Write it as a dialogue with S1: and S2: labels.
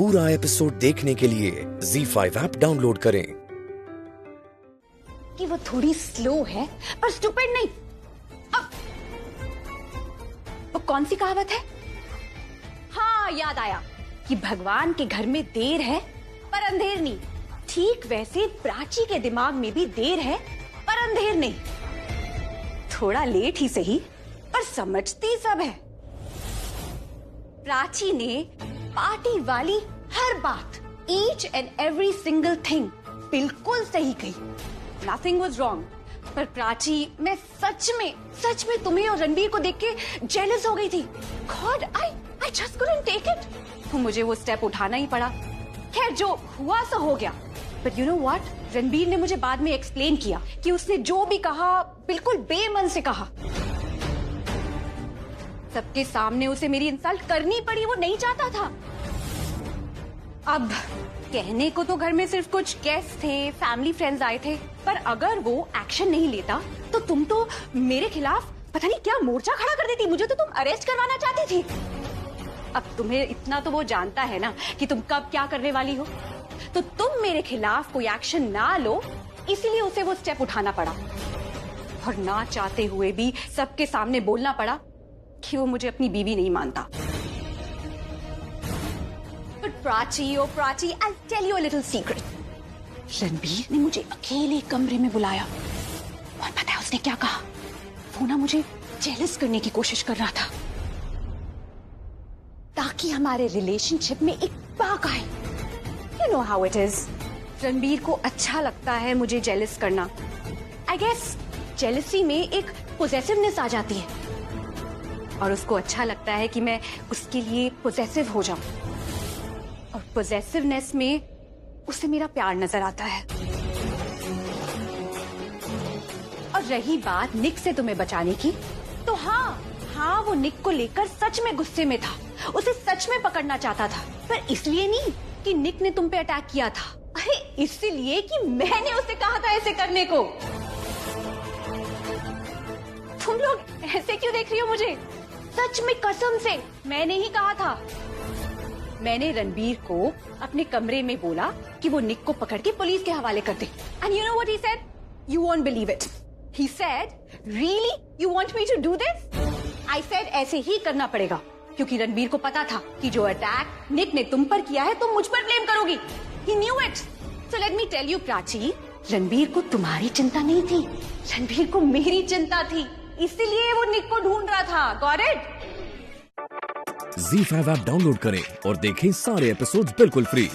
S1: पूरा एपिसोड देखने के लिए ZEE5 ऐप डाउनलोड करें।
S2: कि वो थोड़ी स्लो है पर स्टूपिड नहीं। अब वो कौन सी कहावत है? हाँ, याद आया कि भगवान के घर में देर है पर अंधेर नहीं। ठीक वैसे प्राची के दिमाग में भी देर है पर अंधेर नहीं। थोड़ा लेट ही सही पर समझती सब है। प्राची ने पार्टी वाली हर बात, each and every single thing बिल्कुल सही कही। Nothing was wrong. पर प्राची, मैं सच में तुम्हें और रणबीर को देख के जेलस हो गई थी। God, I just couldn't take it. तो मुझे वो स्टेप उठाना ही पड़ा। खैर, जो हुआ सो हो गया। But you know what, Ranbir ने मुझे बाद में एक्सप्लेन किया कि उसने जो भी कहा बिल्कुल बेमन से कहा। सबके सामने उसे मेरी इंसल्ट करनी पड़ी, वो नहीं चाहता था। अब कहने को तो घर में सिर्फ कुछ गेस्ट थे, फैमिली फ्रेंड्स आए थे, पर अगर वो एक्शन नहीं लेता तो तुम तो मेरे खिलाफ पता नहीं क्या मोर्चा खड़ा कर देती। मुझे तो तुम अरेस्ट करवाना चाहती थी। अब तुम्हें इतना तो वो जानता है ना कि तुम कब क्या करने वाली हो। तो तुम मेरे खिलाफ कोई एक्शन ना लो, इसीलिए उसे वो स्टेप उठाना पड़ा। और ना चाहते हुए भी सबके सामने बोलना पड़ा कि वो मुझे अपनी बीवी नहीं मानता। But Prachi, O Prachi, I'll tell you a little secret. Ranbir ने मुझे अकेले कमरे में बुलाया और पता है उसने क्या कहा? वो ना मुझे जेलस करने की कोशिश कर रहा था ताकि हमारे रिलेशनशिप में एक बाग आए। You know how it is. Ranbir को अच्छा लगता है मुझे जेलस करना। I guess जेलसी में एक पोजेसिवनेस आ जाती है और उसको अच्छा लगता है कि मैं उसके लिए पोजेसिव हो जाऊं। और पोजेसिवनेस में उसे मेरा प्यार नजर आता है। और रही बात निक से तुम्हें बचाने की, तो हाँ, वो निक को लेकर सच में गुस्से में था। उसे सच में पकड़ना चाहता था, पर इसलिए नहीं कि निक ने तुम पे अटैक किया था। अरे इसलिए कि मैंने उसे कहा था ऐसे करने को। तुम लोग ऐसे क्यों देख रही हो मुझे? सच में, कसम से मैंने ही कहा था। मैंने रणबीर को अपने कमरे में बोला कि वो निक को पकड़ के पुलिस के हवाले कर दे। And you know what he said? You won't believe it. He said, really you want me to do this? I said ऐसे ही करना पड़ेगा, क्योंकि रणबीर को पता था कि जो अटैक निक ने तुम पर किया है तुम मुझ पर ब्लेम करोगी। He knew it. So let me tell you Prachi, Ranbir को तुम्हारी चिंता नहीं थी, रणबीर को मेरी चिंता थी। इसीलिए वो निक को ढूंढ रहा था। Got it?
S1: ZEE5 app download करें और देखें सारे एपिसोड्स बिल्कुल फ्री।